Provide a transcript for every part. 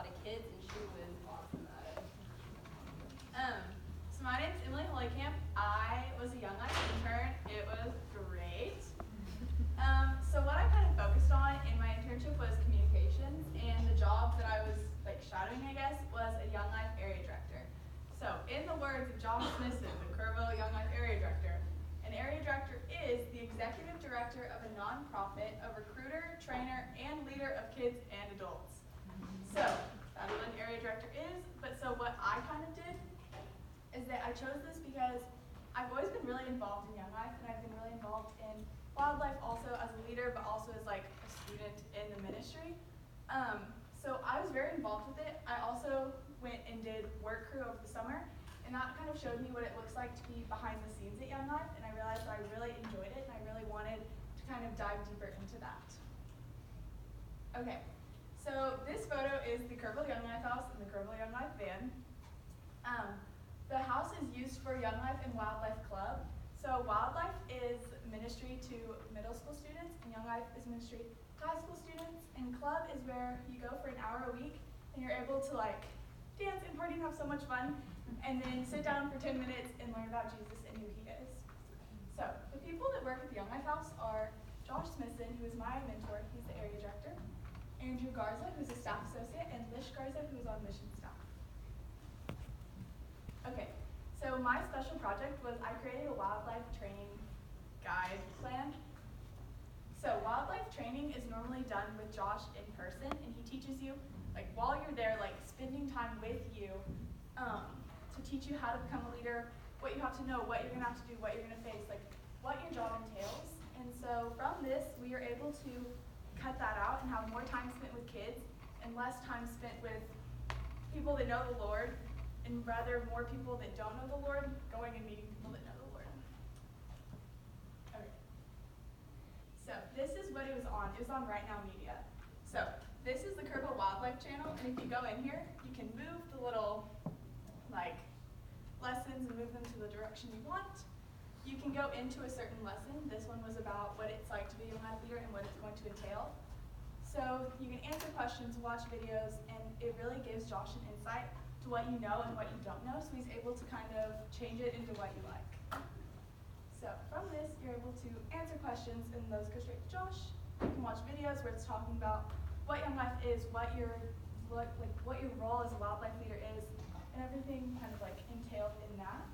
the kids, and she was awesome at it. So my name's Emily Holykamp. I was a Young Life intern. It was great. So what I kind of focused on in my internship was communications, and the job that I was shadowing, I guess, was a Young Life area director. So in the words of Josh Smithson, the Kerrville Young Life area director, an area director is the executive director of a nonprofit, a recruiter, trainer, and leader of kids and adults. So that's what an area director is. But so what I kind of did is that I chose this because I've always been really involved in Young Life, and I've been really involved in wildlife also as a leader, but also as a student in the ministry. So I was very involved with it. I also went and did work crew over the summer, and that kind of showed me what it looks like to be behind the scenes at Young Life, and I realized that I really enjoyed it, and I really wanted to kind of dive deeper into that. Okay, so this photo is the Kerrville Young Life house and the Kerrville Young Life van. The house is used for Young Life and Wildlife Club. So Wildlife is ministry to middle school students, and Young Life is ministry to high school students, and Club is where you go for an hour a week, and you're able to dance and party and have so much fun, and then sit down for 10 minutes and learn about Jesus and who he is. So the people that work at the Young Life House are Josh Smithson, who is my mentor, he's the area director, Andrew Garza, who's a staff associate, and Lish Garza, who's on mission staff. Okay, so my special project was I created a wildlife training guide plan. So wildlife training is normally done with Josh in person, and he teaches you, while you're there, spending time with you to teach you how to become a leader, what you have to know, what you're going to have to do, what you're going to face, what your job entails. And so from this, we are able to cut that out and have more time spent with kids and less time spent with people that know the Lord, and rather more people that don't know the Lord going and meeting people that know the Lord. Okay. So this is what it was on. It was on Right Now Media. So this is the Kerrville Wildlife Channel, and if you go in here, you can move the little lessons and move them to the direction you want. You can go into a certain lesson. This one was about what it's like to be a Young Life leader and what it's going to entail. So you can answer questions, watch videos, and it really gives Josh an insight to what you know and what you don't know, so he's able to kind of change it into what you like. So from this, you're able to answer questions, and those go straight to Josh. You can watch videos where it's talking about what Young Life is, what your role as a wildlife leader is, and everything kind of entailed in that.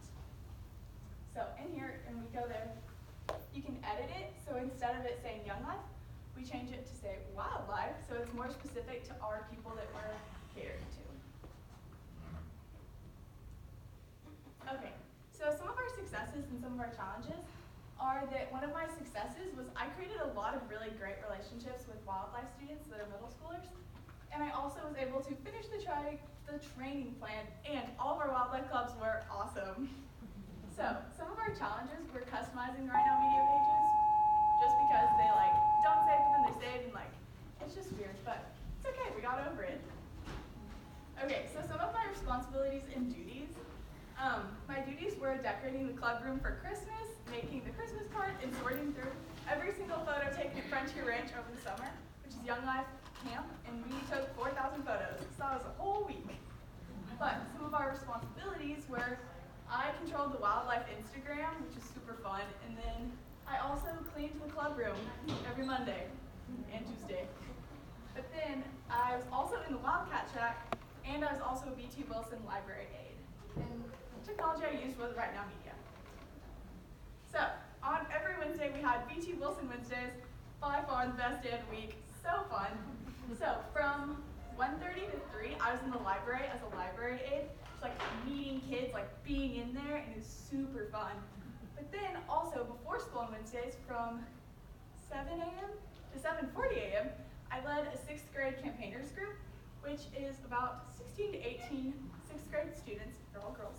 So in here, and we go there, you can edit it. So instead of it saying Young Life, we change it to say Wildlife, so it's more specific to our people that we're catering to. Okay, so some of our successes and some of our challenges are that one of my successes was I created a lot of really great relationships with wildlife students that are middle schoolers, and I also was able to finish the training plan, and all of our wildlife clubs were awesome. So some of our challenges were customizing the Right Now Media pages, just because they don't save, but then they save, and it's just weird, but it's okay, we got over it. Okay, so some of my responsibilities and duties. My duties were decorating the club room for Christmas, making the Christmas card, and sorting through every single photo taken at Frontier Ranch over the summer, which is Young Life Camp, and we took 4,000 photos, so that was a whole week. But some of our responsibilities were I controlled the wildlife Instagram, which is super fun, and then I also cleaned the club room every Monday and Tuesday. But then I was also in the Wildcat Shack, and I was also a B.T. Wilson library aide. And the technology I used was Right Now Media. So on every Wednesday we had B.T. Wilson Wednesdays, by far the best day of the week, so fun. So from 1:30 to 3, I was in the library as a library aide, just meeting kids, being in there, and it was super fun. But then also before school on Wednesdays from 7 a.m. to 7:40 a.m., I led a 6th grade campaigners group, which is about 16 to 18 6th grade students, they're all girls,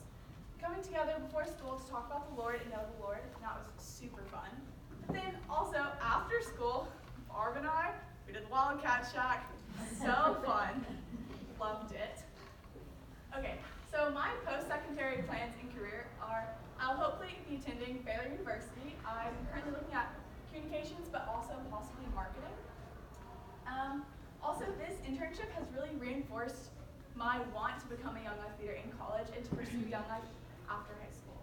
coming together before school to talk about the Lord and know the Lord, and that was super fun. But then also after school, Barb and I, we did the Wildcat Shack, so fun, loved it. Okay, so my post-secondary plans and career are I'll hopefully be attending Baylor University. I'm currently looking at communications, but also possibly marketing. Also, this internship has really reinforced my want to become a Young Life leader in college and to pursue Young Life after high school.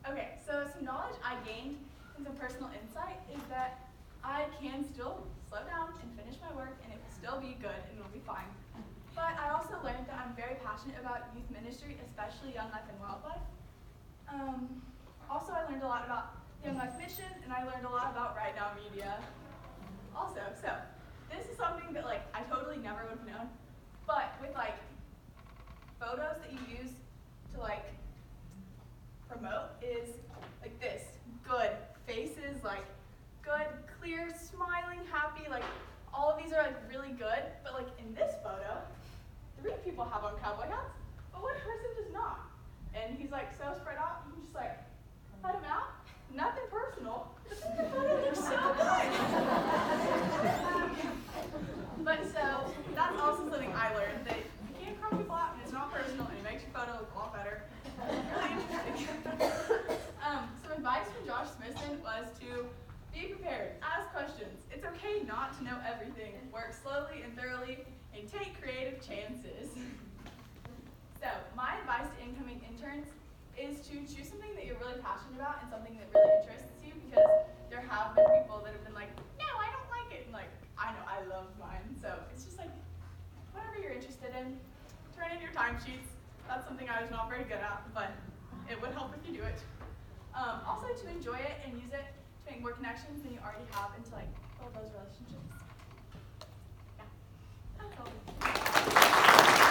Okay, so some knowledge I gained and some personal insight is that I can still slow down and finish my work and it will still be good and it'll be fine. But I also learned that I'm very passionate about youth ministry, especially Young Life and Wildlife. Also, I learned a lot about Young Life Mission, and I learned a lot about Right Now Media. Also, so this is something that I totally never would have known, but with photos that you use to promote is like this: good faces, good, clear, smiling, happy. All of these are really good, but in this photo, 3 people have on cowboy hats, but one person does not. And he's so spread out, you can just cut him out. Nothing personal, but then the photo looks so good. But so that's also something I learned, that you can't crop people out and it's not personal and it makes your photo look a lot better. Really interesting. Some advice from Josh Smithson was to be prepared, ask questions. It's okay not to know everything. Work slowly and thoroughly and take creative chances. So my advice to incoming interns is to choose something that you're really passionate about and something that really interests you, because there have been people that have been no, I don't like it. And I know I love mine. So it's just whatever you're interested in, turn in your timesheets. That's something I was not very good at, but it would help if you do it. Also to enjoy it and use it to make more connections than you already have and to build those relationships.